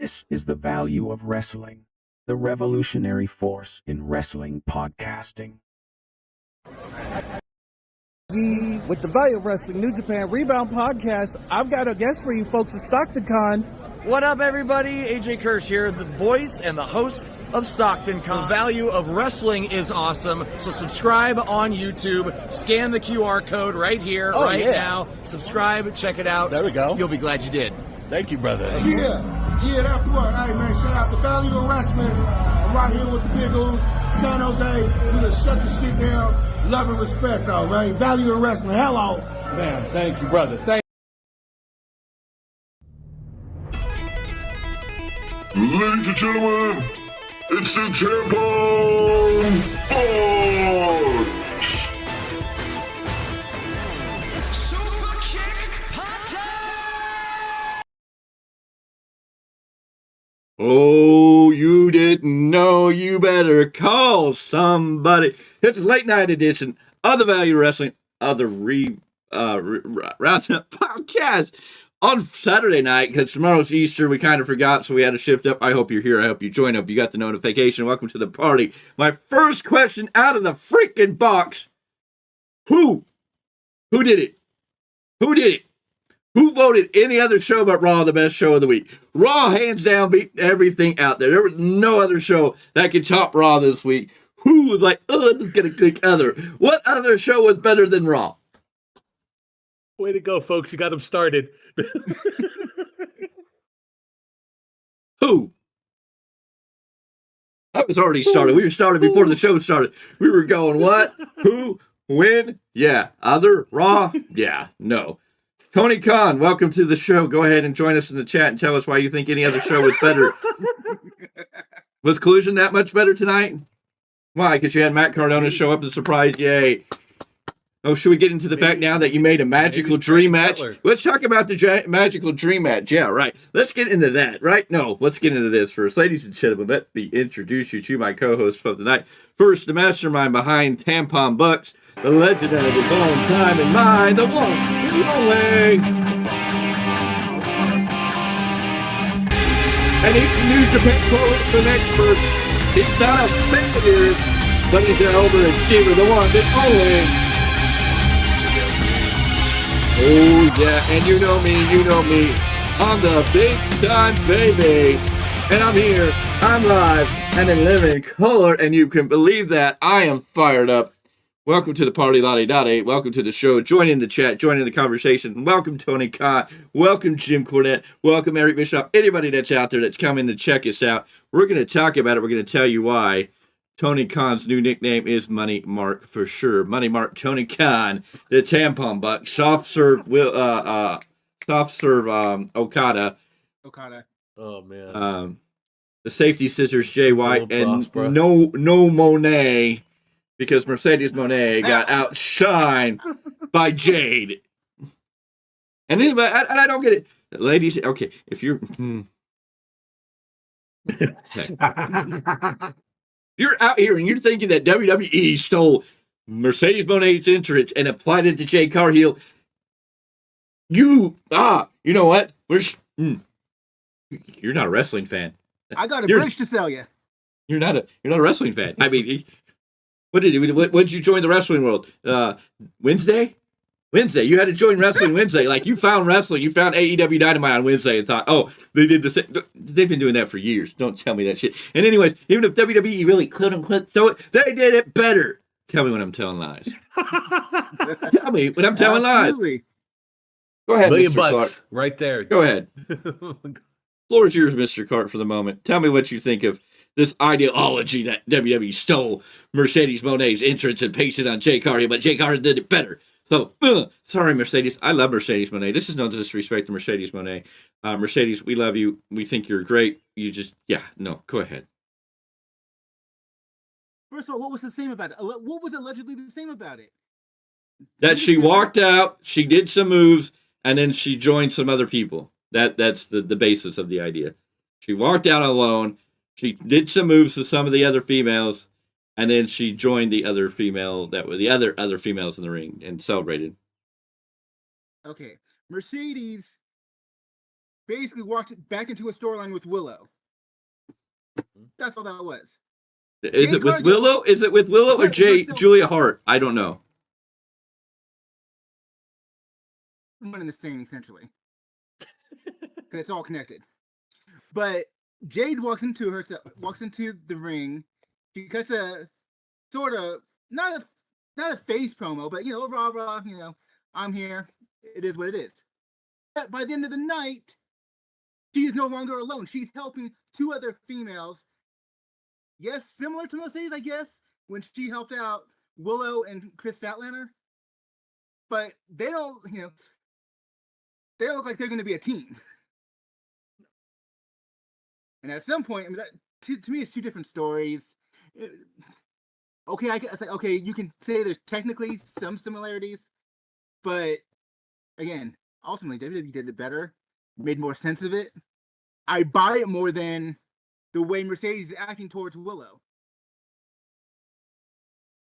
This is the value of wrestling, the revolutionary force in wrestling podcasting. With the Value of Wrestling New Japan Rebound Podcast, I've got a guest for you folks at Stockton Con. What up, everybody? AJ Kirsch here, the voice and the host of Stockton Con. The value of wrestling is awesome, so subscribe on YouTube. Scan the QR code right here, now. Subscribe, check it out. There we go. You'll be glad you did. Thank you, brother. Yeah, that's what. Hey, man, shout out to Value of Wrestling. I'm right here with the Big O's, San Jose. We done shut the shit down. Love and respect, all right? Value of Wrestling. Hello. Man, thank you, brother. Ladies and gentlemen, it's the Tampon Box! Super Kick Party! Oh, you didn't know, you better call somebody. It's a late night edition of the Value Wrestling of the Roundup podcast on Saturday night, because tomorrow's Easter. We kind of forgot, so we had to shift up. I hope you're here. I hope you join up. You got the notification. Welcome to the party. My first question out of the freaking box. Who did it? Who did it? Who voted any other show but Raw the best show of the week? Raw, hands down, beat everything out there. There was no other show that could top Raw this week. Who was like, oh, I'm going to click other? What other show was better than Raw? Way to go, folks. You got them started. Who? I was already started. We were started before the show started. We were going, what? Who? When? Yeah. Other? Raw? Yeah. No. Tony Khan, welcome to the show. Go ahead and join us in the chat and tell us why you think any other show was better. Was Collision that much better tonight? Why? Because you had Matt Cardona show up as a surprise. Yay. Oh, should we get into the fact now that you made a magical dream match? Let's talk about the magical dream match. Yeah, right. Let's get into that, right? No, let's get into this first. Ladies and gentlemen, let me introduce you to my co-host for tonight. First, the mastermind behind Tampon Bucks, the legendary Big Tyme in mind, the one, the only. And he's the New Japan Pro expert. He's not a failure, but he's an overachiever, the one, the only. Oh, yeah, and you know me, I'm the Big Tyme baby, and I'm here, I'm live, and in living color, and you can believe that I am fired up. Welcome to the party, lottie-dottie, welcome to the show, join in the chat, join in the conversation, welcome Tony Khan, welcome Jim Cornette, welcome Eric Bischoff, anybody that's out there that's coming to check us out. We're going to talk about it, we're going to tell you why. Tony Khan's new nickname is Money Mark for sure. Money Mark Tony Khan, the Tampon Buck, soft serve Okada. Oh man. The safety scissors Jay White and no Monet, because Mercedes Monet got outshined by Jade. And anyway, I don't get it, ladies. Okay, if you're you're out here and you're thinking that WWE stole Mercedes Monet's entrance and applied it to Jay Cargill, you know what? You're not a wrestling fan. I got a bridge to sell you. You're not a wrestling fan. I mean, when did you join the wrestling world? Wednesday. You had to join Wrestling Wednesday. Like, you found wrestling. You found AEW Dynamite on Wednesday and thought, oh, they did the same. They've been doing that for years. Don't tell me that shit. And anyways, even if WWE really couldn't so it, they did it better. Tell me when I'm telling lies. Tell me when I'm telling lies. Go ahead, $1 million Mr. Clarke. Right there. Go ahead. Floor is yours, Mr. Clarke, for the moment. Tell me what you think of this ideology that WWE stole Mercedes Monet's entrance and pasted on Jay Cargill, but Jay Cargill did it better. So, sorry, Mercedes. I love Mercedes Monet. This is no disrespect to Mercedes Monet. Mercedes, we love you. We think you're great. You just, go ahead. First of all, what was the same about it? What was allegedly the same about it? That she walked out, she did some moves, and then she joined some other people. That's the basis of the idea. She walked out alone. She did some moves to some of the other females, and then she joined the other female that were the other females in the ring and celebrated. Okay, Mercedes basically walked back into a storyline with Willow. That's all that was. Is it with Willow? Is it with Willow or Julia Hart? I don't know. One and the same, essentially. Because it's all connected. But Jade walks into the ring. She cuts a sort of not a face promo, but rah rah. I'm here. It is what it is. But by the end of the night, she is no longer alone. She's helping two other females. Yes, similar to Mercedes, I guess, when she helped out Willow and Chris Statlander. But they don't, they don't look like they're going to be a team. And at some point, I mean, that to me, it's two different stories. Okay, you can say there's technically some similarities, but again, ultimately, WWE did it better, made more sense of it. I buy it more than the way Mercedes is acting towards Willow.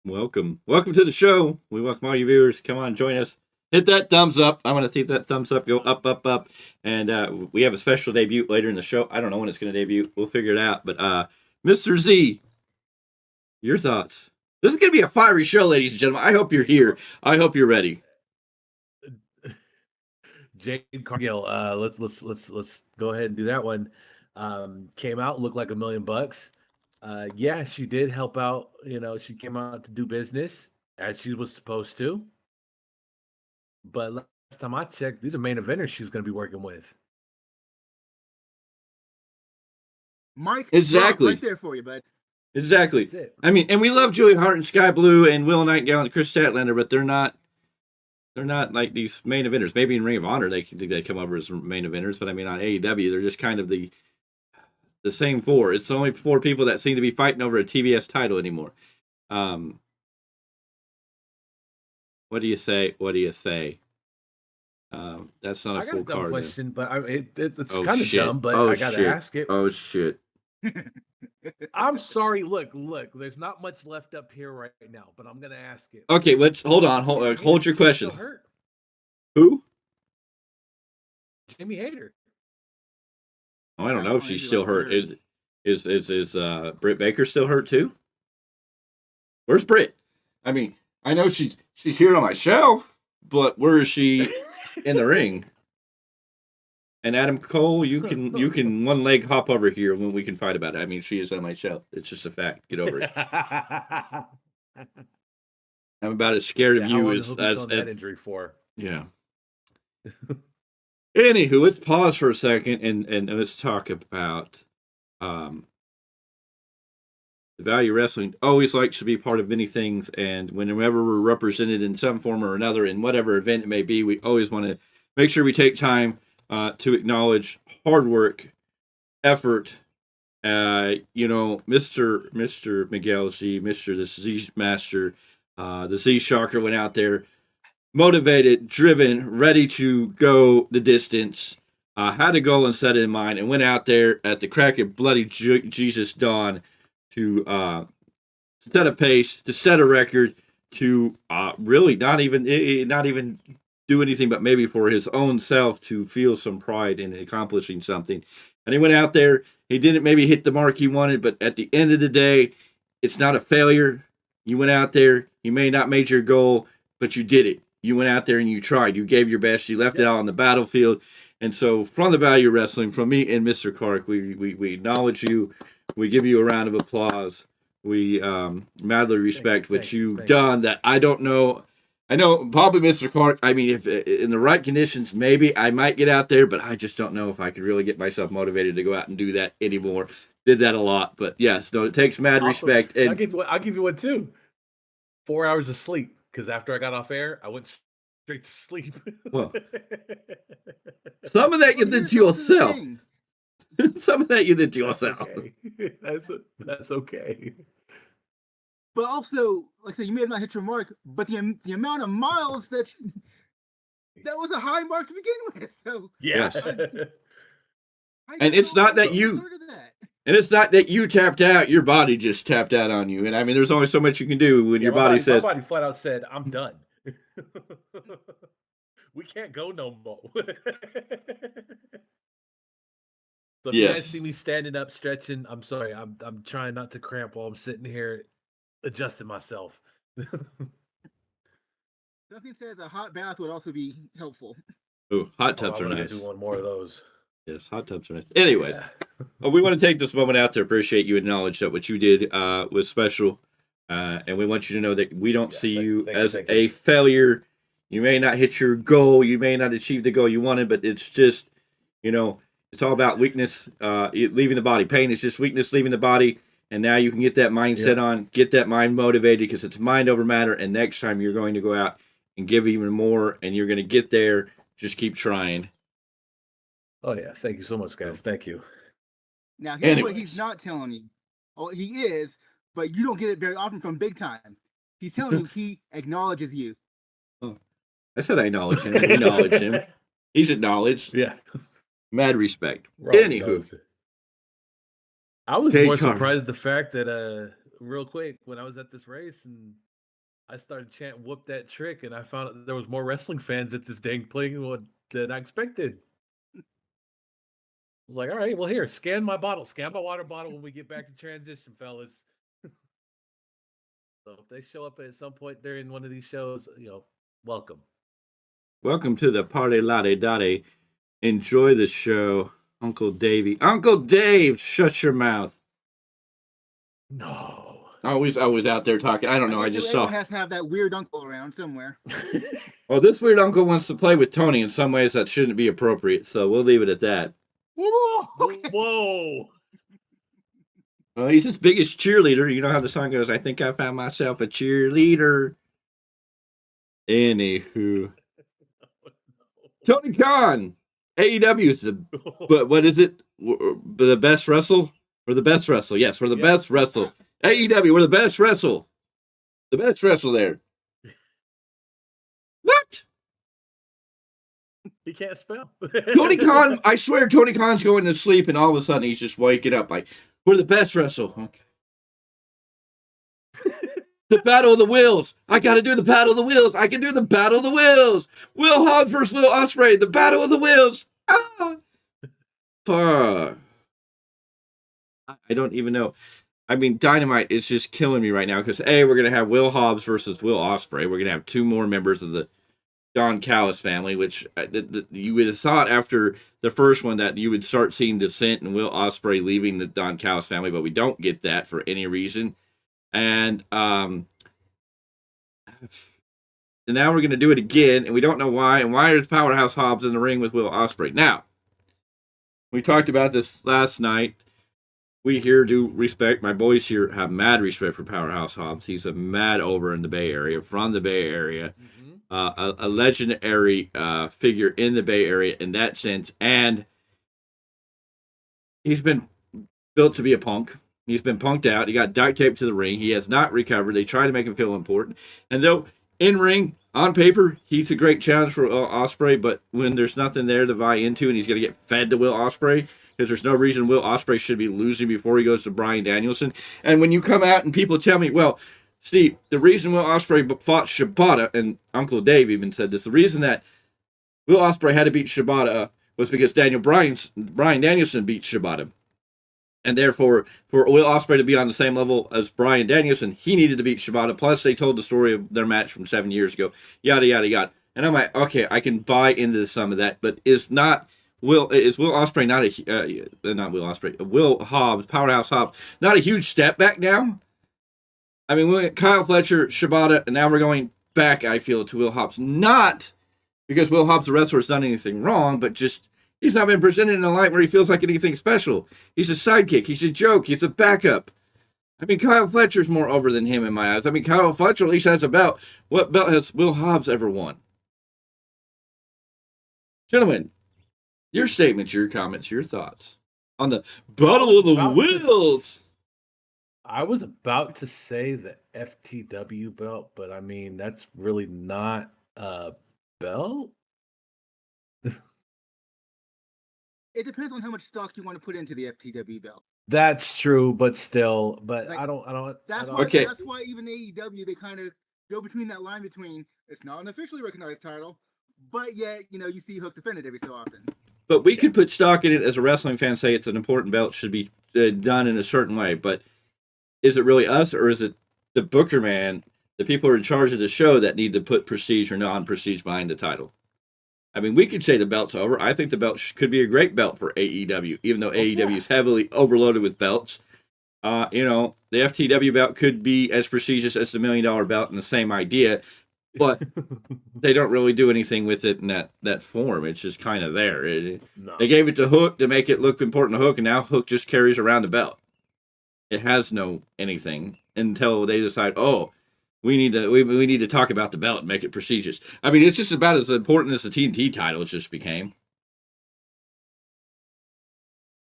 Welcome to the show. We welcome all you viewers. Come on, join us. Hit that thumbs up. I want to see that thumbs up go up, up, up. And we have a special debut later in the show. I don't know when it's going to debut. We'll figure it out. But Mr. Z, your thoughts? This is going to be a fiery show, ladies and gentlemen. I hope you're here. I hope you're ready. Jade Cargill, let's go ahead and do that one. Came out, looked like $1 million. Yeah, she did help out. She came out to do business as she was supposed to. But last time I checked, these are main eventers she's going to be working with. Mike, exactly right there for you, bud. Exactly. I mean, and we love Julia Hart and Sky Blue and Will Nightingale and Chris Statlander, but they're not like these main eventers. Maybe in Ring of Honor they come over as main eventers, but I mean on AEW they're just kind of the same four. It's only four people that seem to be fighting over a TBS title anymore. What do you say? That's not a full card. I got a dumb question, but it's kind of dumb, but I got to ask it. Oh, shit. I'm sorry. Look, there's not much left up here right now, but I'm going to ask it. Okay, let's hold your question. Hurt? Who? Jamie Hayter. Oh, I don't know if she's still hurt. Is Britt Baker still hurt too? Where's Britt? I mean, I know she's here on my shelf, but where is she in the ring? And Adam Cole, you can one leg hop over here when we can fight about it. I mean, she is on my shelf. It's just a fact. Get over it. I'm about as scared of you as that injury for. Yeah. Anywho, let's pause for a second and let's talk about the value wrestling always likes to be part of many things, and whenever we're represented in some form or another in whatever event it may be, we always want to make sure we take time to acknowledge hard work, effort. Mr. Miguel Z, Mr. the Z Master, the Z Shocker went out there, motivated, driven, ready to go the distance, had a goal and set it in mind, and went out there at the crack of bloody Jesus dawn to set a pace, to set a record, to really not even do anything but maybe for his own self to feel some pride in accomplishing something. And he went out there, he didn't maybe hit the mark he wanted, but at the end of the day, it's not a failure. You went out there, you may not made your goal, but you did it. You went out there and you tried. You gave your best. You left it out on the battlefield. And so from the Value Wrestling, from me and Mr. Clarke, we acknowledge you. We give you a round of applause. We madly respect what you've done that I don't know. I know probably Mr. Clarke, I mean, if in the right conditions, maybe I might get out there, but I just don't know if I could really get myself motivated to go out and do that anymore. Did that a lot. But yes, no, it takes mad respect. And I'll give you one too. 4 hours of sleep, because after I got off air, I went straight to sleep. Well, some of that you did to yourself. Some of that you did to yourself. Okay. That's okay. But also, like I said, you may have not hit your mark, but the amount of miles that was a high mark to begin with. So yes. And it's not that you. And it's not that you tapped out; your body just tapped out on you. And I mean, there's only so much you can do when your body says. My body flat out said, "I'm done. We can't go no more." So if you guys Yes. see me standing up, stretching, I'm sorry. I'm trying not to cramp while I'm sitting here adjusting myself. Something says a hot bath would also be helpful. Ooh, hot Oh, tubs I'm are gonna nice. do one more of those. Yes, hot tubs are nice. Anyways, Yeah. we want to take this moment out to appreciate you, acknowledge that what you did was special, and we want you to know that we don't see you as a failure. You may not hit your goal, you may not achieve the goal you wanted, but it's just, it's all about weakness leaving the body. Pain is just weakness leaving the body, and now you can get that mindset on, get that mind motivated, because it's mind over matter, and next time you're going to go out and give even more, and you're going to get there. Just keep trying. Oh yeah, thank you so much, guys. Thank you. Now here's what he's not telling you. Oh, he is, but you don't get it very often from Big Tyme. He's telling you he acknowledges you. Oh, I said I acknowledge him. I acknowledge him. He's acknowledged. Yeah. Mad respect. Robert Anywho. knows it. I was Hey, more Carter. surprised the fact that real quick, when I was at this race and I started chanting "whoop that trick," and I found out that there was more wrestling fans at this dang thing than I expected. I was like, all right, well, here, scan my water bottle when we get back to transition, fellas. So if they show up at some point during one of these shows, welcome. Welcome to the party latte dotty. Enjoy the show, Uncle Davey. Uncle Dave, shut your mouth. No. I was out there talking. I don't know. I just saw. Everyone has to have that weird uncle around somewhere. Well, this weird uncle wants to play with Tony in some ways that shouldn't be appropriate, so we'll leave it at that. Whoa! Okay. Whoa! Well, he's his biggest cheerleader. You know how the song goes, I think I found myself a cheerleader. Anywho. Tony Khan. AEW is but what is it? The best wrestle? We're the best wrestle. Yes, we're the best wrestle. AEW, we're the best wrestle. The best wrestle there. What? He can't spell. Tony Khan, I swear Tony Khan's going to sleep and all of a sudden he's just waking up like, we're the best wrestle. Okay. The Battle of the Wills. I got to do the Battle of the Wills. I can do the Battle of the Wills. Will Hobbs versus Will Ospreay. The Battle of the Wills. Ah. Fuck. I don't even know. I mean, Dynamite is just killing me right now because, A, we're going to have Will Hobbs versus Will Ospreay. We're going to have two more members of the Don Callis family, which you would have thought after the first one that you would start seeing dissent and Will Ospreay leaving the Don Callis family, but we don't get that for any reason. And now we're going to do it again, and we don't know why. And why is Powerhouse Hobbs in the ring with Will Ospreay? Now, we talked about this last night. We here do respect, my boys here have mad respect for Powerhouse Hobbs. He's a mad over in the Bay Area, from the Bay Area. A legendary figure in the Bay Area in that sense. And he's been built to be a punk. He's been punked out. He got duct taped to the ring. He has not recovered. They try to make him feel important. And though in ring, on paper, he's a great challenge for Will Ospreay, but when there's nothing there to vie into and he's going to get fed to Will Ospreay, because there's no reason Will Ospreay should be losing before he goes to Bryan Danielson. And when you come out and people tell me, well, Steve, the reason Will Ospreay fought Shibata, and Uncle Dave even said this, the reason that Will Ospreay had to beat Shibata was because Bryan Danielson beat Shibata. And therefore, for Will Ospreay to be on the same level as Bryan Danielson, he needed to beat Shibata. Plus, they told the story of their match from 7 years ago. Yada, yada, yada. And I'm like, okay, I can buy into some of that. But is Will Ospreay not Will Hobbs, Powerhouse Hobbs, not a huge step back now? I mean, we went Kyle Fletcher, Shibata, and now we're going back, I feel, to Will Hobbs. Not because Will Hobbs, the wrestler, has done anything wrong, but just he's not been presented in a light where he feels like anything special. He's a sidekick. He's a joke. He's a backup. I mean, Kyle Fletcher's more over than him in my eyes. I mean, Kyle Fletcher at least has a belt. What belt has Will Hobbs ever won? Gentlemen, your statements, your comments, your thoughts on the Battle of the Wills. I was about to say the FTW belt, but I mean, that's really not a belt. It depends on how much stock you want to put into the FTW belt. That's true, but still, but Like, I don't. That's why even AEW, they kind of go between that line between it's not an officially recognized title, but yet you see Hook defend it every so often. But we could put stock in it as a wrestling fan, say it's an important belt, should be done in a certain way. But is it really us, or is it the booker man, the people who are in charge of the show, that need to put prestige or non-prestige behind the title? I mean, we could say the belt's over. I think the belt could be a great belt for AEW, even though AEW is heavily overloaded with belts. The FTW belt could be as prestigious as the $1 million belt, and the same idea, but they don't really do anything with it in that form. It's just kind of there. They gave it to Hook to make it look important to Hook, and now Hook just carries around the belt. It has no anything until they decide, we need to talk about the belt and make it prestigious. I mean, it's just about as important as the TNT title just became.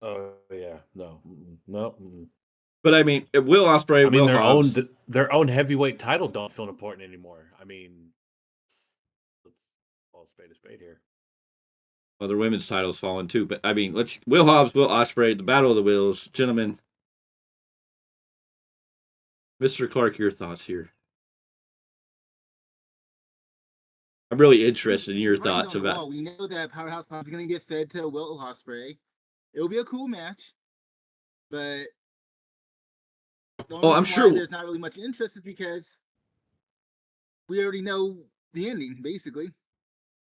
Oh yeah, no. But I mean, Will Ospreay, Will Hobbs, their own heavyweight title don't feel important anymore. I mean, let's call a spade here. Well, their women's title's fallen too. But I mean, Will Hobbs, Will Ospreay, the Battle of the Wills, gentlemen. Mr. Clarke, your thoughts here? I'm really interested in your thoughts about. We know that Powerhouse Hobbs is going to get fed to Will Ospreay. It'll be a cool match, but I'm sure there's not really much interest is because we already know the ending, basically.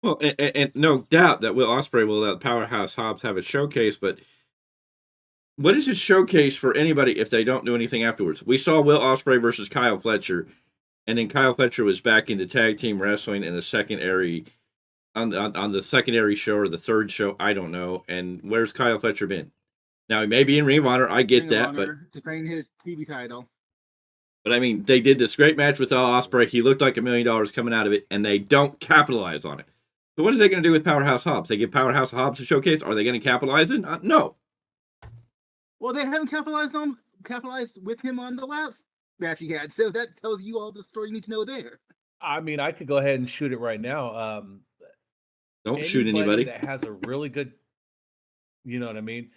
Well, and no doubt that Will Ospreay will let Powerhouse Hobbs have a showcase, but what is a showcase for anybody if they don't do anything afterwards? We saw Will Ospreay versus Kyle Fletcher, and then Kyle Fletcher was back into tag team wrestling in the secondary on the secondary show or the third show, I don't know. And where's Kyle Fletcher been? Now, he may be in Ring of Honor, I get that, but defending his TV title. But I mean, they did this great match with Ospreay. He looked like $1 million coming out of it, and they don't capitalize on it. So what are they going to do with Powerhouse Hobbs? They give Powerhouse Hobbs a showcase. Are they going to capitalize it? No. Well, they haven't capitalized with him on the last match he had. So that tells you all the story you need to know there. I mean, I could go ahead and shoot it right now. Don't shoot anybody that has a really good, you know what I mean?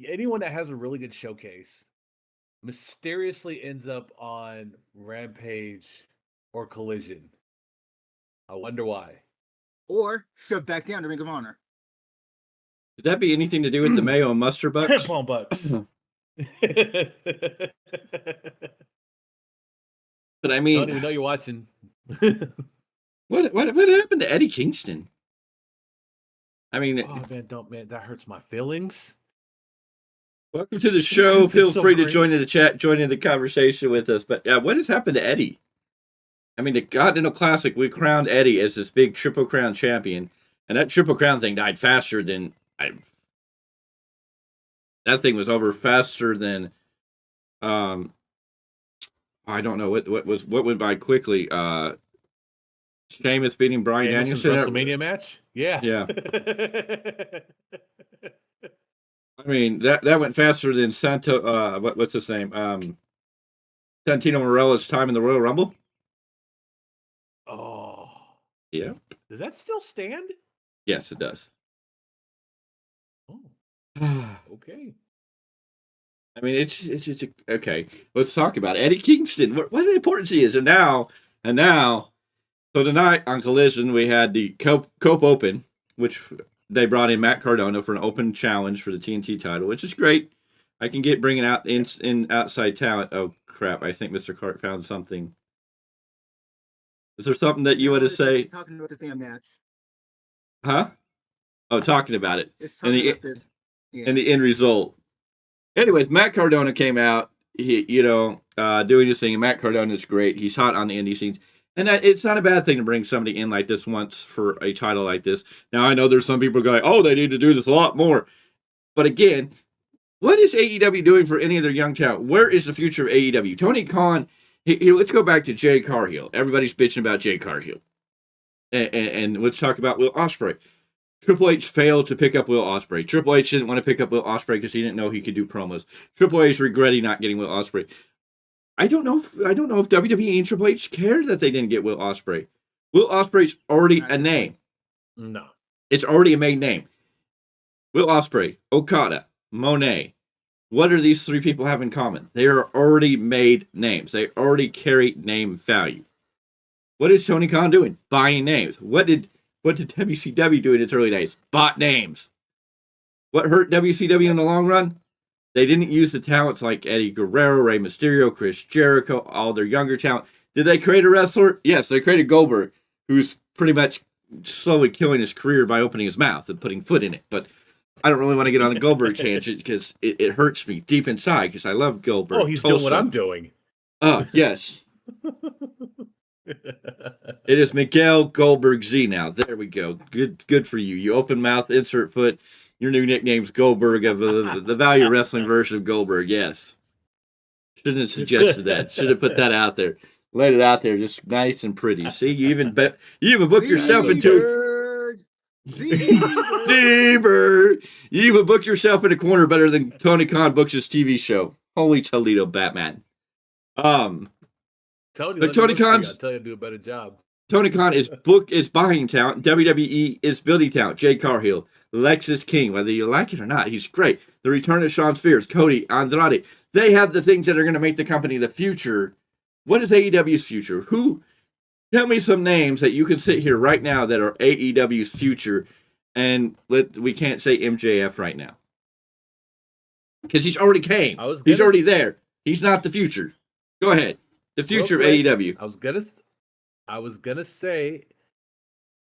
Anyone that has a really good showcase mysteriously ends up on Rampage or Collision. I wonder why. Or shoved back down to Ring of Honor. Could that be anything to do with the Mayo and Mustard Bucks? Tampon Bucks. But I mean, don't even know you're watching. What happened to Eddie Kingston? I mean, man, that hurts my feelings. Welcome to the show. Feel free to join in the chat, join in the conversation with us. But what has happened to Eddie? I mean, the Continental Classic, we crowned Eddie as this big Triple Crown champion, and that Triple Crown thing died faster than that thing was over faster than I don't know what went by quickly. Sheamus beating Bryan Danielson WrestleMania match? Yeah. Yeah. I mean, that went faster than what's his name? Santino Marella's time in the Royal Rumble. Oh. Yeah. Does that still stand? Yes, it does. Oh. Okay. I mean, it's just okay. Let's talk about it. Eddie Kingston. What the importance he is, and now. So tonight on Collision we had the Cope Open, which they brought in Matt Cardona for an open challenge for the TNT title, which is great. I can get bringing out in outside talent. Oh crap! I think Mr. Clarke found something. Is there something that you want to say? Talking about this damn match. Huh? Oh, talking about it. It's talking about this. Yeah. And the end result. Anyways, Matt Cardona came out. He, doing his thing. And Matt Cardona is great. He's hot on the indie scenes. And it's not a bad thing to bring somebody in like this once for a title like this. Now, I know there's some people going, oh, they need to do this a lot more. But again, what is AEW doing for any of their young talent? Where is the future of AEW? Tony Khan, let's go back to Jay Cargill. Everybody's bitching about Jay Cargill. And let's talk about Will Ospreay. Triple H failed to pick up Will Ospreay. Triple H didn't want to pick up Will Ospreay because he didn't know he could do promos. Triple H regretting not getting Will Ospreay. I don't know if WWE and Triple H cared that they didn't get Will Ospreay. Will Ospreay's already a name. No. It's already a made name. Will Ospreay, Okada, Monet. What do these three people have in common? They are already made names. They already carry name value. What is Tony Khan doing? Buying names. What did What did WCW do in its early days? Bought names. What hurt WCW in the long run? They didn't use the talents like Eddie Guerrero, Rey Mysterio, Chris Jericho, all their younger talent. Did they create a wrestler? Yes, they created Goldberg, who's pretty much slowly killing his career by opening his mouth and putting foot in it. But I don't really want to get on a Goldberg tangent because it hurts me deep inside because I love Goldberg. Oh, he's doing what I'm doing. Yes. It is Miguel Goldberg Z now. There we go. Good for you. You open mouth, insert foot. Your new nickname's Goldberg of the Value Wrestling version of Goldberg. Yes. Shouldn't have suggested that. Should have put that out there. Laid it out there, just nice and pretty. See, you even book yourself into Z-Bird. You even book yourself in a corner better than Tony Khan books his TV show. Holy Toledo, Batman. Tony Khan's, I'll tell you to do a better job. Tony Khan is buying talent. WWE is building talent. Jay Cargill, Lexus King, whether you like it or not, he's great. The return of Shawn Spears, Cody, Andrade. They have the things that are going to make the company the future. What is AEW's future? Tell me some names that you can sit here right now that are AEW's future, and we can't say MJF right now. Because he's already came. He's already there. He's not the future. Go ahead. The future of AEW. I was gonna say,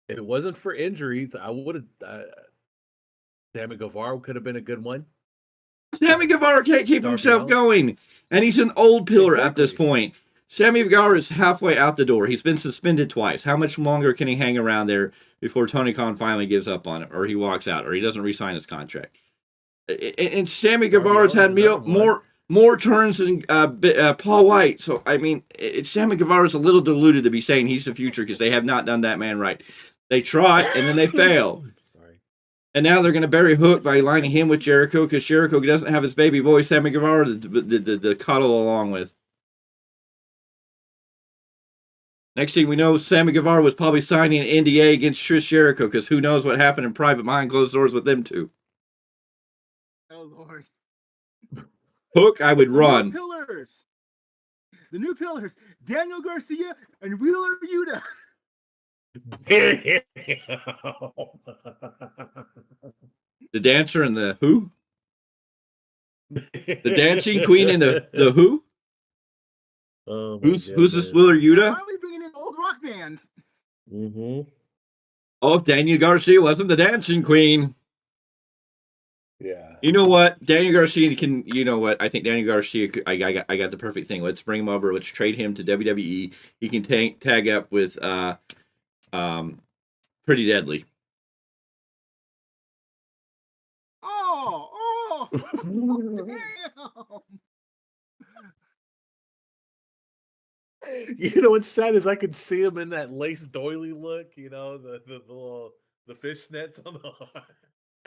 if it wasn't for injuries, I would have. Sammy Guevara could have been a good one. Sammy Guevara can't keep himself going, and he's an old pillar at this point. Sammy Guevara is halfway out the door. He's been suspended twice. How much longer can he hang around there before Tony Khan finally gives up on it, or he walks out, or he doesn't re-sign his contract? And Sammy Guevara's had more turns than Paul White. So, I mean, Sammy Guevara's a little diluted to be saying he's the future because they have not done that man right. They try, and then they fail. And now they're going to bury Hook by lining him with Jericho because Jericho doesn't have his baby boy, Sammy Guevara, to cuddle along with. Next thing we know, Sammy Guevara was probably signing an NDA against Chris Jericho because who knows what happened in private behind closed doors with them two. Oh, Lord. Hook, I would run. The new pillars. Daniel Garcia and Wheeler Yuta. The dancer and the who? The dancing queen and the who? Who's this Wheeler Yuta? Why are we bringing in old rock bands? Mm-hmm. Oh, Daniel Garcia wasn't the dancing queen. Yeah. You know what? Daniel Garcia can. You know what? I think Daniel Garcia. I got the perfect thing. Let's bring him over. Let's trade him to WWE. He can tag up with Pretty Deadly. Oh, damn. You know what's sad is I could see him in that lace doily look. You know the fishnets on the.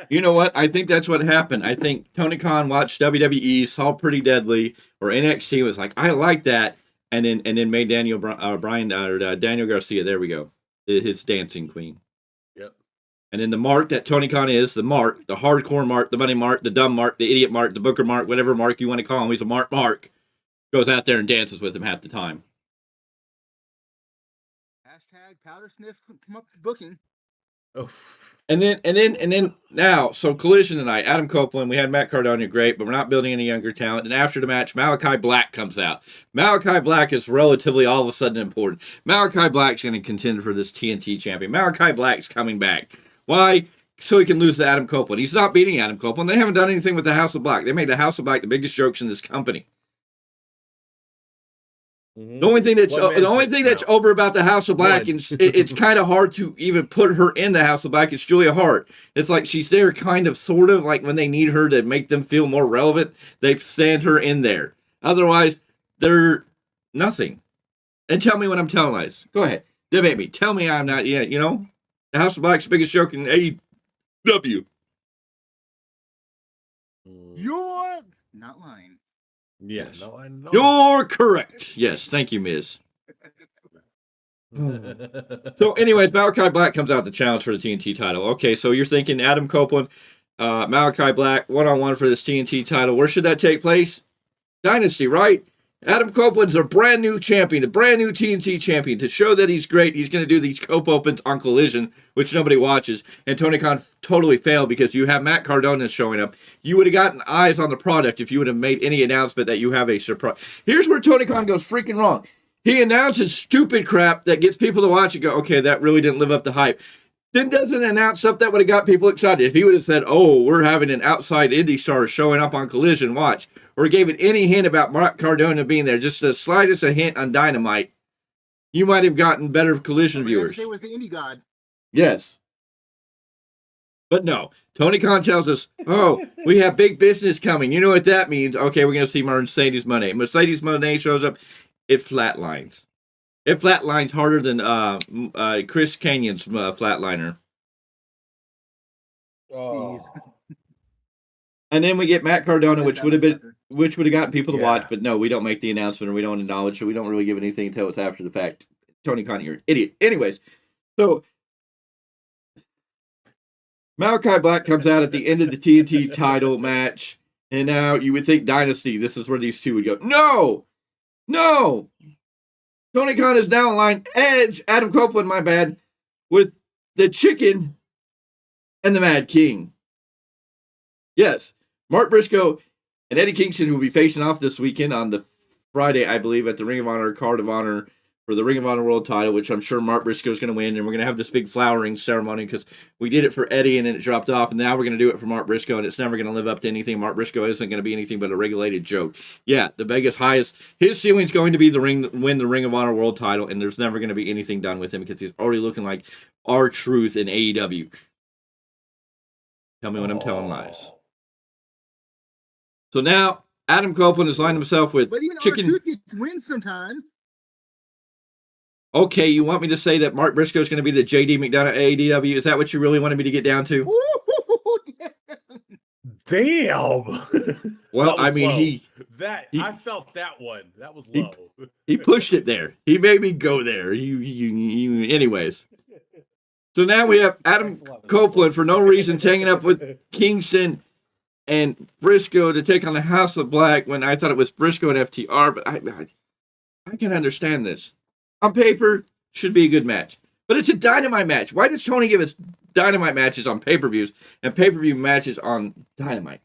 You know what? I think that's what happened. I think Tony Khan watched WWE, saw Pretty Deadly or NXT, was like, I like that, and then made Daniel Garcia. There we go, his dancing queen. Yep. And then the mark that Tony Khan is, the mark, the hardcore mark, the money mark, the dumb mark, the idiot mark, the booker mark, whatever mark you want to call him, he's a mark, goes out there and dances with him half the time. Hashtag powder sniff come up booking. Oh. And then now, so Collision tonight, Adam Copeland, we had Matt Cardona, great, but we're not building any younger talent. And after the match, Malachi Black comes out. Malachi Black is relatively all of a sudden important. Malachi Black's going to contend for this TNT champion. Malachi Black's coming back. Why? So he can lose to Adam Copeland. He's not beating Adam Copeland. They haven't done anything with the House of Black. They made the House of Black the biggest jokes in this company. Mm-hmm. The only thing that's over about the House of Black, and it's kind of hard to even put her in the House of Black, is Julia Hart. It's like she's there kind of, sort of, like when they need her to make them feel more relevant, they stand her in there. Otherwise, they're nothing. And tell me when I'm telling lies. Go ahead. Debate me. Tell me I'm not, the House of Black's the biggest joke in AEW. You're not lying. Yes. No, I know. You're correct. Yes, thank you, Miz. So, anyways, Malachi Black comes out to challenge for the TNT title. Okay, so you're thinking Adam Copeland, Malachi Black, one-on-one for this TNT title. Where should that take place? Dynasty, right? Adam Copeland's a brand new champion, a brand new TNT champion. To show that he's great, he's going to do these Cope Opens on Collision, which nobody watches. And Tony Khan totally failed because you have Matt Cardona showing up. You would have gotten eyes on the product if you would have made any announcement that you have a surprise. Here's where Tony Khan goes freaking wrong. He announces stupid crap that gets people to watch and go, okay, that really didn't live up to hype. Then doesn't announce stuff that would have got people excited. If he would have said, oh, we're having an outside indie star showing up on Collision, watch. Or gave it any hint about Mark Cardona being there, just the slightest a hint on Dynamite, you might have gotten better Collision viewers. It was the indie god. Yes. But no. Tony Khan tells us, oh, we have big business coming. You know what that means? Okay, we're going to see Mercedes Moné. Mercedes Moné shows up. It flatlines. It flatlines harder than Chris Canyon's flatliner. Oh. And then we get Matt Cardona, which would have gotten people to watch, but no, we don't make the announcement or we don't acknowledge, so we don't really give anything until it's after the fact. Tony Khan, you're an idiot. Anyways, so Malachi Black comes out at the end of the TNT title match, and now you would think Dynasty, this is where these two would go. No! Tony Khan is now aligned Edge, Adam Copeland, my bad, with the Chicken and the Mad King. Yes, Mark Briscoe and Eddie Kingston will be facing off this weekend on the Friday, I believe, at the Ring of Honor Card of Honor for the Ring of Honor World title, which I'm sure Mark Briscoe is going to win, and we're going to have this big flowering ceremony because we did it for Eddie and then it dropped off, and now we're going to do it for Mark Briscoe, and it's never going to live up to anything. Mark Briscoe isn't going to be anything but a regulated joke. Yeah, the biggest, highest, his ceiling's going to be win the Ring of Honor World title, and there's never going to be anything done with him because he's already looking like R-Truth in AEW. Tell me when I'm telling lies. So now, Adam Copeland has lined himself with But even Chicken. R-Truth gets wins sometimes. Okay, you want me to say that Mark Briscoe is going to be the JD McDonough AEW? Is that what you really wanted me to get down to? Ooh, Damn. Well, I mean, low. I felt that one. That was low. He pushed it there. He made me go there. Anyways. So now we have Adam Copeland for no reason taking up with Kingston and Briscoe to take on the House of Black when I thought it was Briscoe and FTR, but I can understand this. On paper, should be a good match. But it's a Dynamite match. Why does Tony give us Dynamite matches on pay-per-views and pay-per-view matches on Dynamite?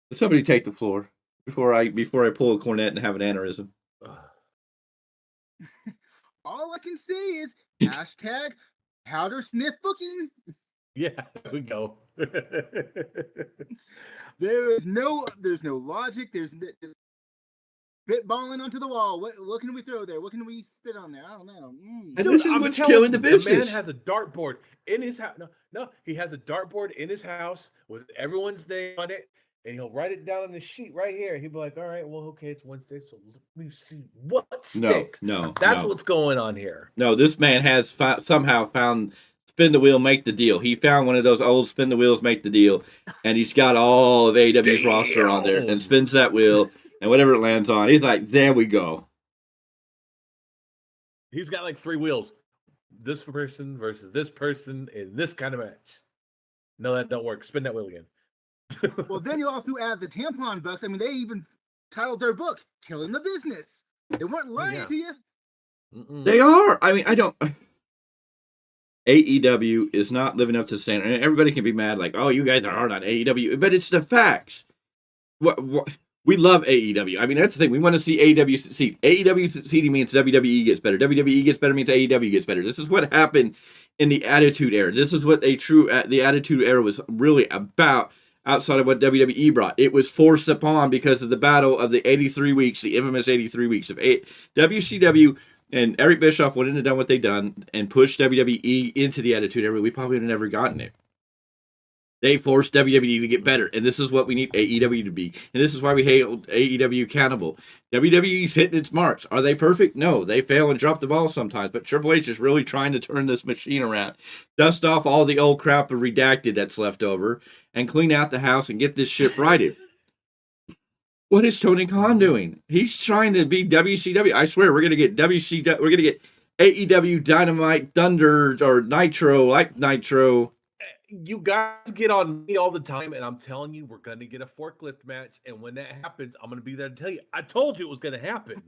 Let somebody take the floor before I pull a cornet and have an aneurysm. All I can say is hashtag powder sniff booking. Yeah, there we go. There's no logic. There's spitballing onto the wall. What can we throw there? What can we spit on there? I don't know. And this is what's killing the business. The man has a dartboard in his house. No, he has a dartboard in his house with everyone's name on it, and he'll write it down on the sheet right here. He'll be like, "All right, well, okay, it's Wednesday, so let me see what sticks." No, that's what's going on here. No, this man has somehow found spin the wheel, make the deal. He found one of those old spin the wheels, make the deal, and he's got all of AEW's roster on there and spins that wheel. And whatever it lands on, he's like, there we go. He's got like 3 wheels. This person versus this person in this kind of match. No, that don't work. Spin that wheel again. Well, then you also add the tampon bucks. I mean, they even titled their book, Killing the Business. They weren't lying to you. Mm-mm. They are. I mean, I don't... AEW is not living up to the standard. And everybody can be mad like, oh, you guys are hard on AEW. But it's the facts. What we love AEW. I mean, that's the thing. We want to see AEW succeed. AEW succeeding means WWE gets better. WWE gets better means AEW gets better. This is what happened in the Attitude Era. This is what the Attitude Era was really about outside of what WWE brought. It was forced upon because of the battle of the 83 weeks, the infamous 83 weeks of WCW, and Eric Bischoff wouldn't have done what they done and pushed WWE into the Attitude Era. We probably would have never gotten it. They forced WWE to get better, and this is what we need AEW to be. And this is why we hold AEW accountable. WWE's hitting its marks. Are they perfect? No, they fail and drop the ball sometimes, but Triple H is really trying to turn this machine around. Dust off all the old crap of redacted that's left over, and clean out the house and get this ship righted. What is Tony Khan doing? He's trying to be WCW. I swear, we're going to get WCW. We're going to get AEW Dynamite Thunder or Nitro, like Nitro. you guys get on me all the time, and I'm telling you, we're gonna get a forklift match. And when that happens, I'm gonna be there to tell you. I told you it was gonna happen.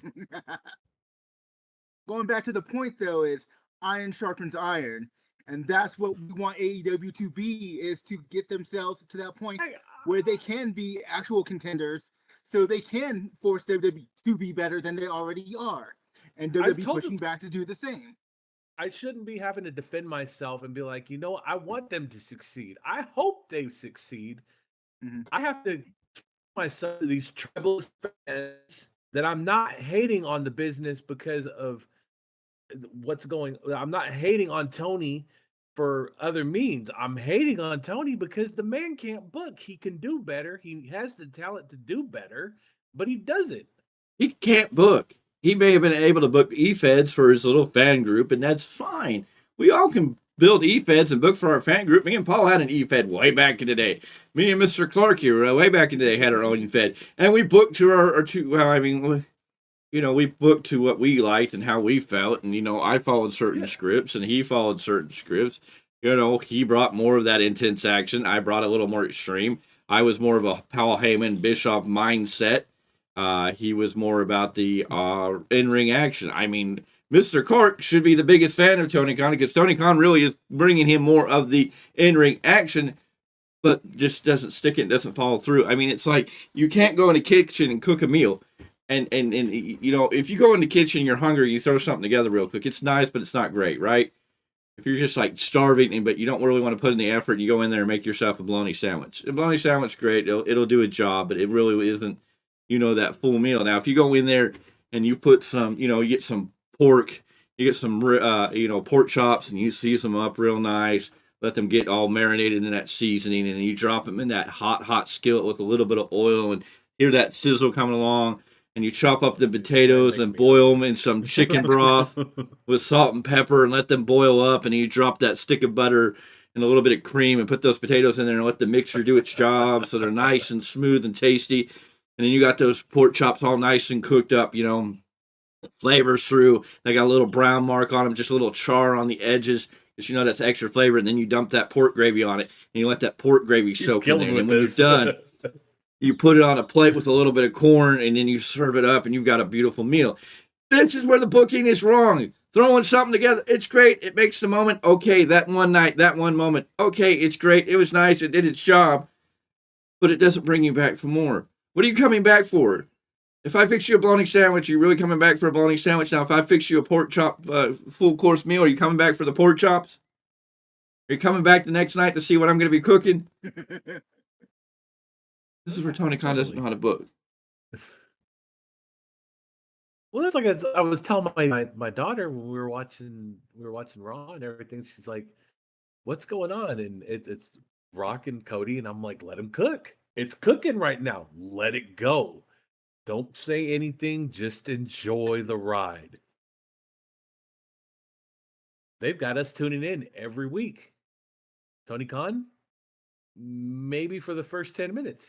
Going back to the point though, is iron sharpens iron, and that's what we want AEW to be, is to get themselves to that point where they can be actual contenders, so they can force WWE to be better than they already are, and WWE pushing back to do the same. I shouldn't be having to defend myself and be like, you know, I want them to succeed. I hope they succeed. I have to myself to these tribal fans that I'm not hating on the business because of what's going. I'm not hating on Tony for other means. I'm hating on Tony because the man can't book. He can do better. He has the talent to do better, but he doesn't. He can't book. He may have been able to book E-Feds for his little fan group, and that's fine. We all can build E-Feds and book for our fan group. Me and Paul had an E-Fed way back in the day. Me and Mr. Clarke here, way back in the day, had our own E-Fed. And we booked to we booked to what we liked and how we felt. And, I followed certain scripts, and he followed certain scripts. He brought more of that intense action. I brought a little more extreme. I was more of a Paul Heyman, Bischoff mindset. He was more about the in-ring action. I mean, Mr. Clarke should be the biggest fan of Tony Khan because Tony Khan really is bringing him more of the in-ring action, but just doesn't stick it, doesn't follow through. I mean, it's like you can't go in the kitchen and cook a meal. And if you go in the kitchen and you're hungry, you throw something together real quick. It's nice, but it's not great, right? If you're just like starving, but you don't really want to put in the effort, you go in there and make yourself a bologna sandwich. A bologna sandwich, great. It'll do a job, but it really isn't, that full meal. Now, if you go in there and you put some, you get some pork, you get some, pork chops, and you season them up real nice, let them get all marinated in that seasoning, and then you drop them in that hot skillet with a little bit of oil, and hear that sizzle coming along, and you chop up the potatoes and boil them in some chicken broth with salt and pepper and let them boil up, and you drop that stick of butter and a little bit of cream and put those potatoes in there and let the mixture do its job so they're nice and smooth and tasty. And then you got those pork chops all nice and cooked up, flavors through. They got a little brown mark on them, just a little char on the edges, because that's extra flavor. And then you dump that pork gravy on it, and you let that pork gravy soak in there. And when you're done, you put it on a plate with a little bit of corn, and then you serve it up, and you've got a beautiful meal. This is where the booking is wrong. Throwing something together, it's great. It makes the moment. Okay, that one night, that one moment. Okay, it's great. It was nice. It did its job. But it doesn't bring you back for more. What are you coming back for? If I fix you a bologna sandwich, are you really coming back for a bologna sandwich? Now, if I fix you a pork chop full course meal, are you coming back for the pork chops? Are you coming back the next night to see what I'm going to be cooking? This is where Tony Khan doesn't know how to book. Well, that's like I was telling my daughter when we were watching Raw and everything. She's like, "What's going on?" And it's Rock and Cody, and I'm like, "Let him cook. It's cooking right now. Let it go. Don't say anything. Just enjoy the ride." They've got us tuning in every week. Tony Khan, maybe for the first 10 minutes.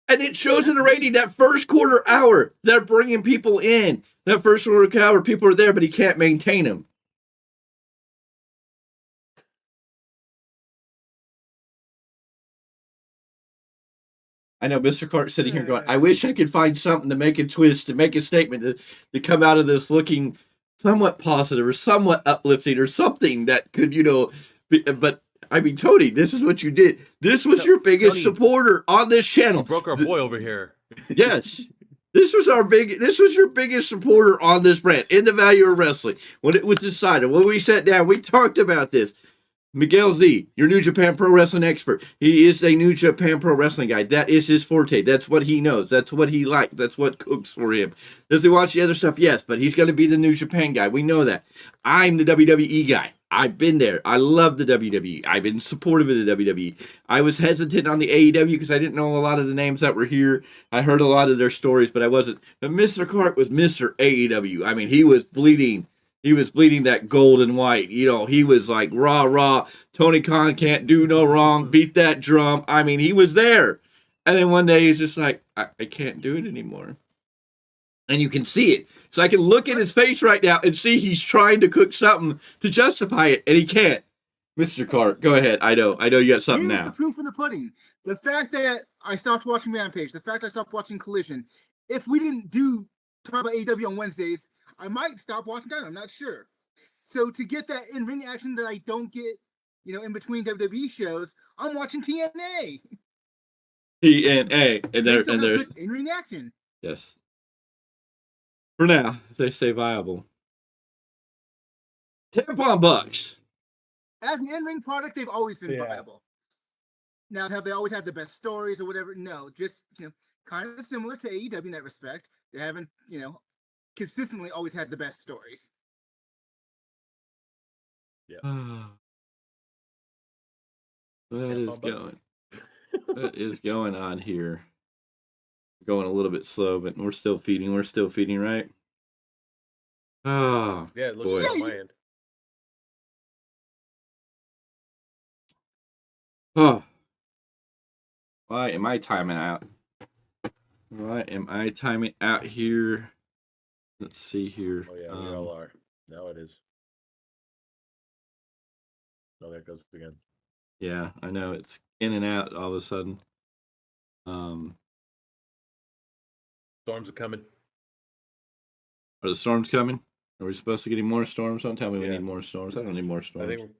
And it shows in the rating that first quarter hour. They're bringing people in. That first quarter hour, people are there, but he can't maintain them. I know Mr. Clarke sitting here going, I wish I could find something to make a twist, to make a statement, to come out of this looking somewhat positive or somewhat uplifting or something that could, but I mean, Tony, this is what you did. This was your biggest supporter on this channel. You broke our boy over here. Yes. This was your biggest supporter on this brand in the value of wrestling. When it was decided, when we sat down, we talked about this. Miguel Z, your New Japan Pro Wrestling expert. He is a New Japan Pro Wrestling guy. That is his forte. That's what he knows. That's what he likes. That's what cooks for him. Does he watch the other stuff? Yes, but he's going to be the New Japan guy. We know that. I'm the WWE guy. I've been there. I love the WWE. I've been supportive of the WWE. I was hesitant on the AEW because I didn't know a lot of the names that were here. I heard a lot of their stories, but I wasn't. But Mr. Clarke was Mr. AEW. I mean, he was bleeding. He was bleeding that gold and white. He was like, rah, rah. Tony Khan can't do no wrong. Beat that drum. I mean, he was there. And then one day he's just like, I can't do it anymore. And you can see it. So I can look at his face right now and see he's trying to cook something to justify it, and he can't. Mr. Clarke, go ahead. I know you got something Here's now. the proof in the pudding. The fact that I stopped watching Rampage, the fact I stopped watching Collision. If we didn't talk about AEW on Wednesdays, I might stop watching that. I'm not sure. So to get that in-ring action that I don't get, in between WWE shows, I'm watching TNA. TNA, and they're good in-ring action. Yes. For now, if they stay viable. Tampon Bucks. As an in-ring product, they've always been viable. Now, have they always had the best stories or whatever? No, just kind of similar to AEW in that respect. They haven't, consistently always had the best stories. Yeah. That is going on here. Going a little bit slow, but we're still feeding. We're still feeding, right? Oh, yeah, it looks boy. good on my end. Oh. Why am I timing out? Why am I timing out here? Let's see here. Oh, yeah, we all are. Now it is. Oh, there it goes again. Yeah, I know. It's in and out all of a sudden. Storms are coming. Are the storms coming? Are we supposed to get any more storms? Don't tell me we need more storms. I don't need more storms. I think